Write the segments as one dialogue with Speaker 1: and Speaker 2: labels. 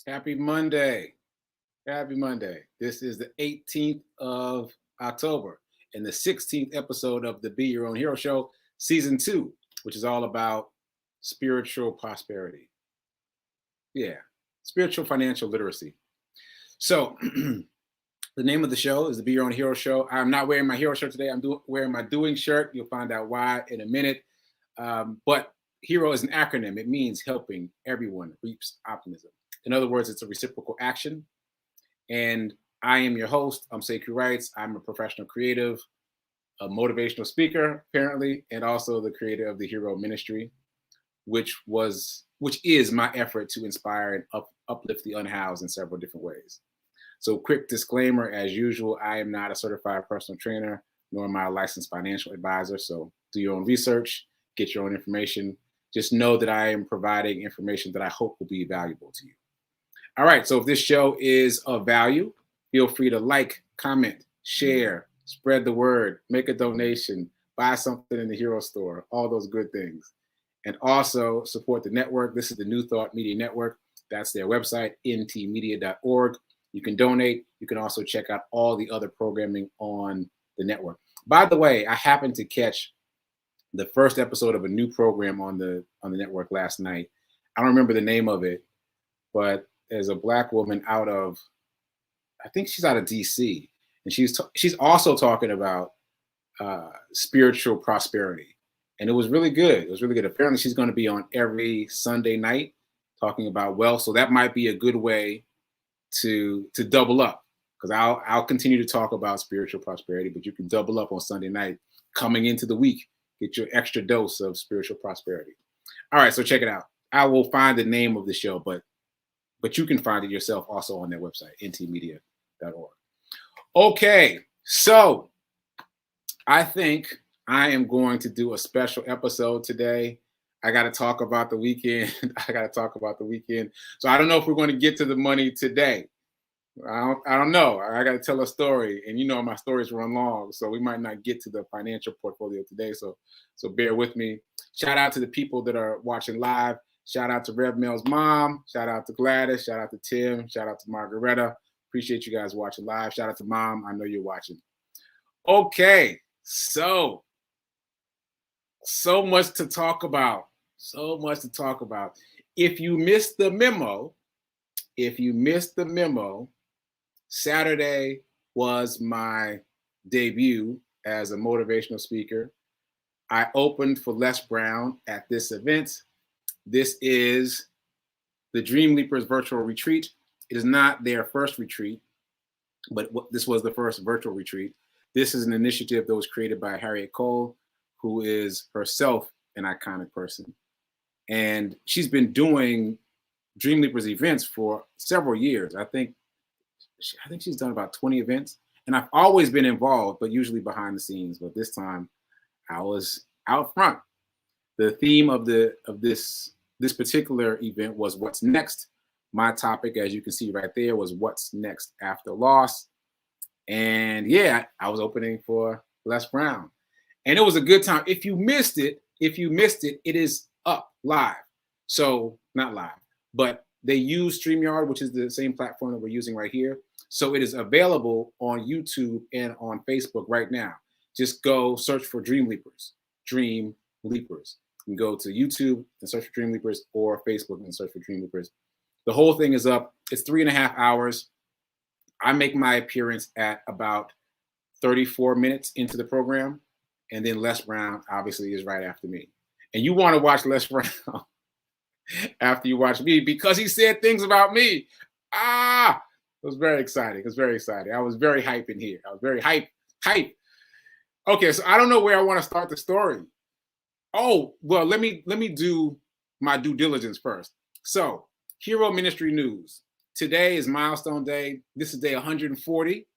Speaker 1: Happy Monday. Happy Monday. This is the 18th of October and the 16th episode of the Be Your Own Hero Show, Season 2, which is all about spiritual prosperity. Yeah, spiritual financial literacy. So, the name of the show is the Be Your Own Hero Show. I'm not wearing my hero shirt today. I'm wearing my doing shirt. You'll find out why in a minute. But hero is an acronym. It means helping everyone reaps optimism. In other words, it's a reciprocal action. And I am your host. I'm Sekouwrites. I'm a professional creative, a motivational speaker, apparently, and also the creator of the Hero Ministry, which is my effort to inspire and uplift the unhoused in several different ways. So, quick disclaimer, as usual, I am not a certified personal trainer, nor am I a licensed financial advisor. So, do your own research, get your own information. Just know that I am providing information that I hope will be valuable to you. All right, so if this show is of value, feel free to like, comment, share, spread the word, make a donation, buy something in the Hero Store, all those good things. And also support the network. This is the New Thought Media Network. That's their website, ntmedia.org. You can donate. You can also check out all the other programming on the network. By the way, I happened to catch the first episode of a new program on the network last night. I don't remember the name of it, but there's a Black woman out of, I think she's out of DC, and she's also talking about spiritual prosperity, and it was really good. It was really good. Apparently, she's going to be on every Sunday night talking about wealth, so that might be a good way to double up, because I'll continue to talk about spiritual prosperity, but you can double up on Sunday night coming into the week, get your extra dose of spiritual prosperity. All right, so check it out. I will find the name of the show, but you can find it yourself also on their website, ntmedia.org. Okay, so I think I am going to do a special episode today. I got to talk about the weekend. So I don't know if we're going to get to the money today. I don't know. I got to tell a story, and you know my stories run long, so we might not get to the financial portfolio today. So bear with me. Shout out to the people that are watching live. Shout out to Rev Mel's mom. Shout out to Gladys. Shout out to Tim. Shout out to Margaretta. Appreciate you guys watching live. Shout out to Mom. I know you're watching. Okay, so much to talk about. If you missed the memo, Saturday was my debut as a motivational speaker. I opened for Les Brown at this event. This is the Dream Leapers virtual retreat. It is not their first retreat, but this was the first virtual retreat. This is an initiative that was created by Harriet Cole, who is herself an iconic person. And she's been doing Dream Leapers events for several years. I think she's done about 20 events. And I've always been involved, but usually behind the scenes. But this time I was out front. The theme of this particular event was what's next. My topic, as you can see right there, was what's next after loss. And yeah, I was opening for Les Brown. And it was a good time. If you missed it, it is up live. So not live, but they use StreamYard, which is the same platform that we're using right here. So it is available on YouTube and on Facebook right now. Just go search for Dream Leapers. You can go to YouTube and search for Dream Leapers, or Facebook and search for Dream Leapers. The whole thing is up. It's 3.5 hours. I make my appearance at about 34 minutes into the program. And then Les Brown obviously is right after me. And you want to watch Les Brown after you watch me, because he said things about me. It was very exciting. I was very hype in here. I was very hype. Okay, so I don't know where I want to start the story. Oh, well, let me do my due diligence first. So, Hero Ministry news. Today is milestone day. This is day 140.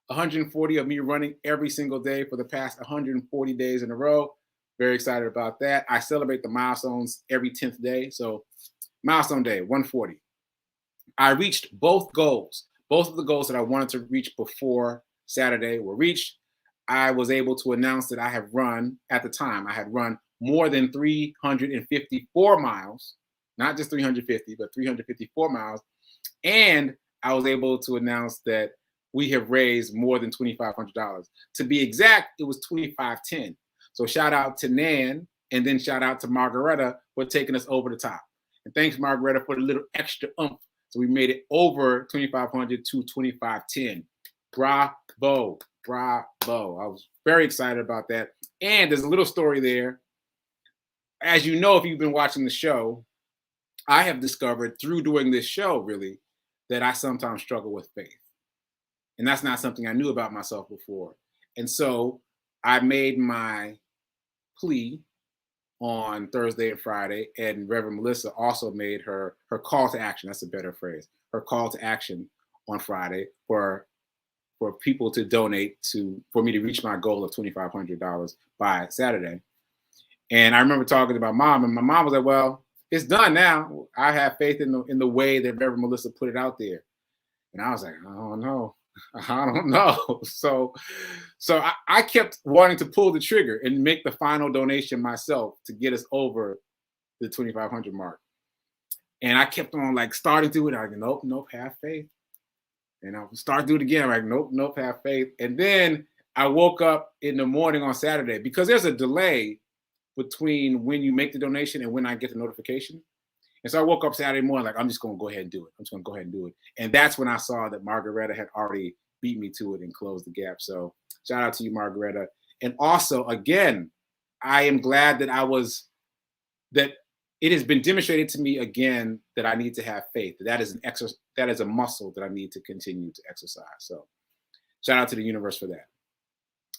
Speaker 1: 140 of me running every single day for the past 140 days in a row. Very excited about that. I celebrate the milestones every 10th day. So, milestone day, 140. I reached both goals. Both of the goals that I wanted to reach before Saturday were reached. I was able to announce that I had run more than 354 miles, not just 350, but 354 miles And I was able to announce that we have raised more than $2,500. To be exact, it was $2,510. So shout out to Nan, and then shout out to Margaretta for taking us over the top. And thanks, Margaretta, for the little extra oomph. So we made it over 2,500 to 2,510. Bravo, bravo. I was very excited about that. And there's a little story there. As you know, if you've been watching the show, I have discovered through doing this show, really, that I sometimes struggle with faith. And that's not something I knew about myself before. And so I made my plea on Thursday and Friday, and Reverend Melissa also made her call to action. That's a better phrase. Her call to action on Friday for people to donate for me to reach my goal of $2,500 by Saturday. And I remember talking to my mom, and my mom was like, "Well, it's done now. I have faith in the way that Reverend Melissa put it out there." And I was like, "I don't know. I don't know." So I kept wanting to pull the trigger and make the final donation myself to get us over the 2,500 mark. And I kept on like starting to it. I was like, nope, have faith. And I'll start to do it again. I'm like, nope, have faith. And then I woke up in the morning on Saturday because there's a delay between when you make the donation and when I get the notification. And so I woke up Saturday morning, like, I'm just going to go ahead and do it. I'm just going to go ahead and do it. And that's when I saw that Margaretta had already beat me to it and closed the gap. So shout out to you, Margaretta. And also, again, I am glad that it has been demonstrated to me again that I need to have faith. That is a muscle that I need to continue to exercise. So shout out to the universe for that.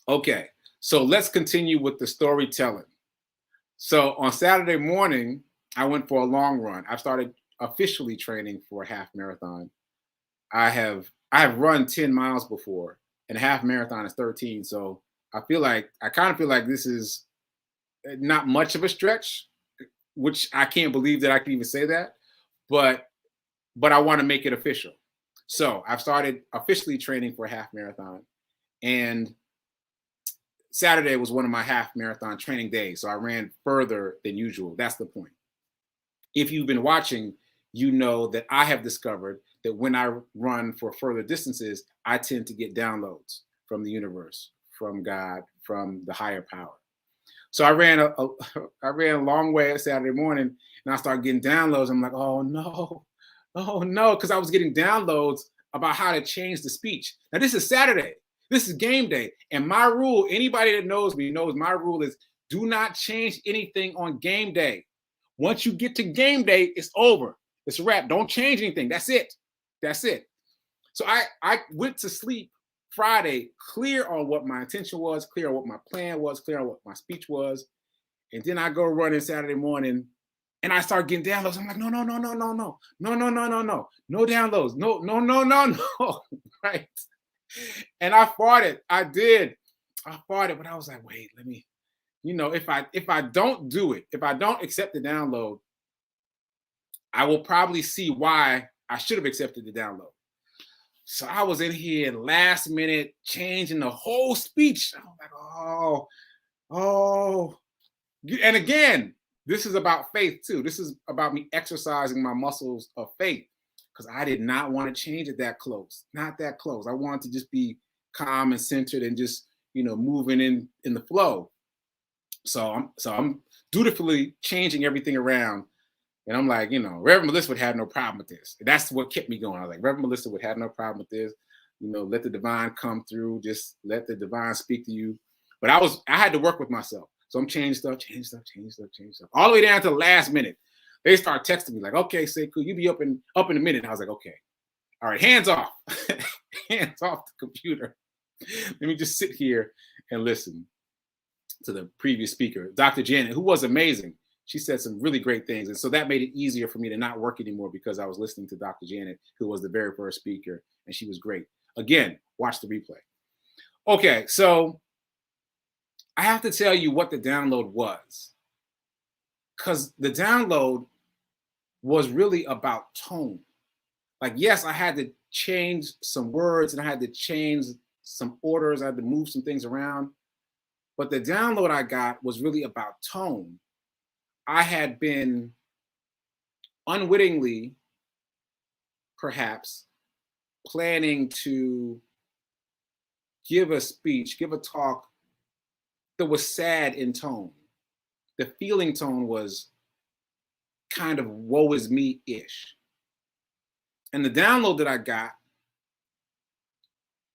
Speaker 1: Okay, so let's continue with the storytelling. So on Saturday morning, I went for a long run. I've started officially training for a half marathon. I have run 10 miles before, and a half marathon is 13. So I kind of feel like this is not much of a stretch, which I can't believe that I can even say that, but I want to make it official. So I've started officially training for a half marathon, and Saturday was one of my half marathon training days. So I ran further than usual. That's the point. If you've been watching, you know that I have discovered that when I run for further distances, I tend to get downloads from the universe, from God, from the higher power. So I ran a long way Saturday morning, and I started getting downloads. I'm like, oh no, because I was getting downloads about how to change the speech. Now this is Saturday. This is game day. And my rule, anybody that knows me knows my rule is do not change anything on game day. Once you get to game day, it's over. It's a wrap. Don't change anything. That's it. That's it. So I went to sleep Friday clear on what my intention was, clear on what my plan was, clear on what my speech was. And then I go running Saturday morning and I start getting downloads. I'm like, no downloads. No. Right. And I fought it. I did. I fought it, but I was like, wait, let me, if I don't do it, if I don't accept the download, I will probably see why I should have accepted the download. So I was in here last minute changing the whole speech. I was like, oh. And again, this is about faith too. This is about me exercising my muscles of faith because I did not want to change it that close. Not that close. I wanted to just be calm and centered and just, moving in the flow. So I'm dutifully changing everything around. And I'm like, Reverend Melissa would have no problem with this. That's what kept me going. I was like, Reverend Melissa would have no problem with this. Let the divine come through. Just let the divine speak to you. But I had to work with myself. So I'm changing stuff. All the way down to the last minute. They start texting me like, okay, Sekou, you be up in a minute. And I was like, okay. All right, hands off. Hands off the computer. Let me just sit here and listen to the previous speaker, Dr. Janet, who was amazing. She said some really great things. And so that made it easier for me to not work anymore because I was listening to Dr. Janet, who was the very first speaker, and she was great. Again, watch the replay. Okay, so I have to tell you what the download was. Because the download was really about tone. Like, yes, I had to change some words and I had to change some orders. I had to move some things around. But the download I got was really about tone. I had been unwittingly perhaps planning to give a speech, give a talk that was sad in tone. The feeling tone was kind of woe is me-ish. And the download that I got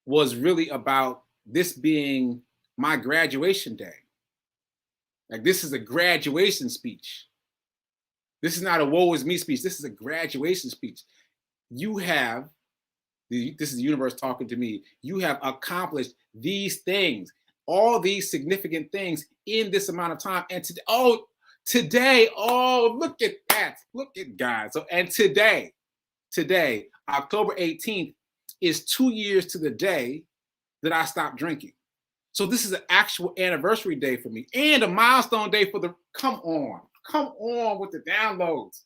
Speaker 1: was really about this being my graduation day. Like, this is a graduation speech. This is not a woe is me speech. This is a graduation speech. You have, this is the universe talking to me. You have accomplished these things, all these significant things in this amount of time. And today, look at that. Look at God. So, and today, October 18th, is 2 years to the day that I stopped drinking. So this is an actual anniversary day for me and a milestone day for come on with the downloads.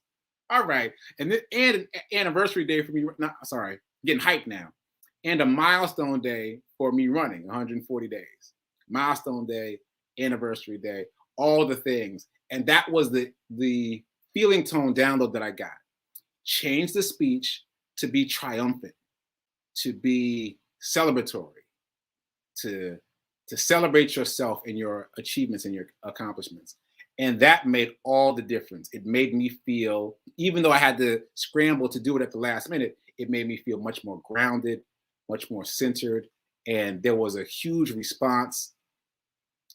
Speaker 1: All right. And an anniversary day for me. Getting hyped now. And a milestone day for me running 140 days. Milestone day, anniversary day, all the things. And that was the feeling tone download that I got. Change the speech to be triumphant, to be celebratory, to celebrate yourself and your achievements and your accomplishments. And that made all the difference. It made me feel, even though I had to scramble to do it at the last minute, it made me feel much more grounded, much more centered. And there was a huge response,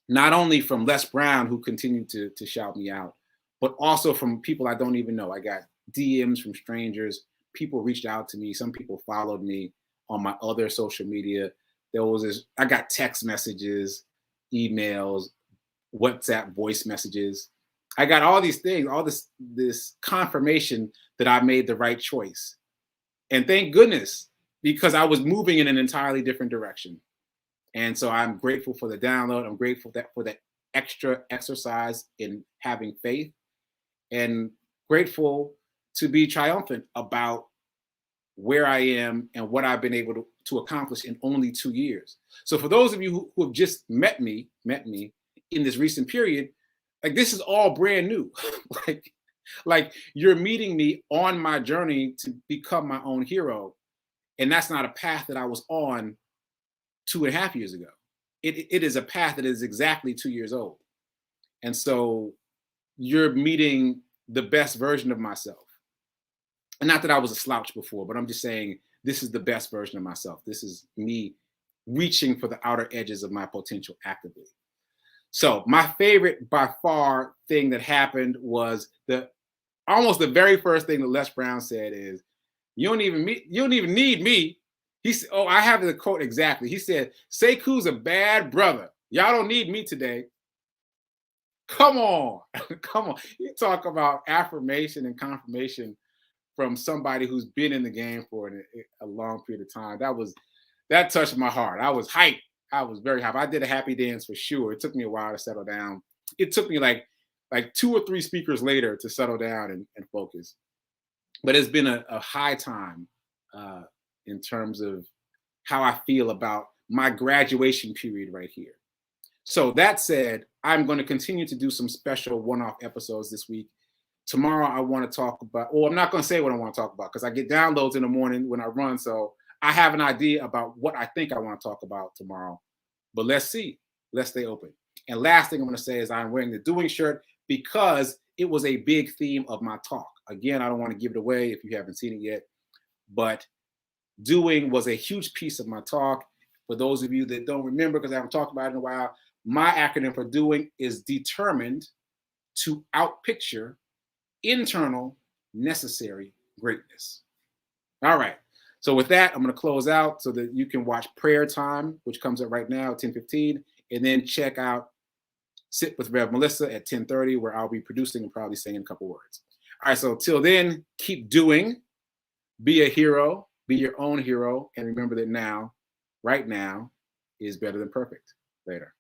Speaker 1: not only from Les Brown, who continued to shout me out, but also from people I don't even know. I got DMs from strangers. People reached out to me. Some people followed me on my other social media. I got text messages, emails, WhatsApp voice messages. I got all these things, all this confirmation that I made the right choice. And thank goodness, because I was moving in an entirely different direction. And so I'm grateful for the download. I'm grateful for that extra exercise in having faith, and grateful to be triumphant about where I am and what I've been able to accomplish in only 2 years. So for those of you who have just met me in this recent period, like, this is all brand new. like you're meeting me on my journey to become my own hero. And that's not a path that I was on 2.5 years ago. It is a path that is exactly 2 years old. And so you're meeting the best version of myself. And not that I was a slouch before, but I'm just saying this is the best version of myself. This is me reaching for the outer edges of my potential actively. So my favorite by far thing that happened was almost the very first thing that Les Brown said is, you don't even need me. He said, I have the quote exactly. He said, Sekou's a bad brother. Y'all don't need me today. Come on. Come on. You talk about affirmation and confirmation from somebody who's been in the game for a long period of time. That touched my heart. I was hyped. I was very hyped. I did a happy dance for sure. It took me a while to settle down. It took me like 2 or 3 speakers later to settle down and focus. But it's been a high time in terms of how I feel about my graduation period right here. So that said, I'm going to continue to do some special one-off episodes this week. Tomorrow, I want to talk about, I'm not going to say what I want to talk about because I get downloads in the morning when I run. So I have an idea about what I think I want to talk about tomorrow. But let's see. Let's stay open. And last thing I'm going to say is I'm wearing the Doing shirt because it was a big theme of my talk. Again, I don't want to give it away if you haven't seen it yet, but doing was a huge piece of my talk. For those of you that don't remember, because I haven't talked about it in a while, my acronym for doing is determined to outpicture internal necessary greatness. All right. So with that, I'm going to close out so that you can watch Prayer Time, which comes up right now at 10:15, and then check out Sit with Rev Melissa at 10:30, where I'll be producing and probably saying a couple words. All right. So till then, keep doing, be a hero, be your own hero, and remember that now, right now, is better than perfect. Later.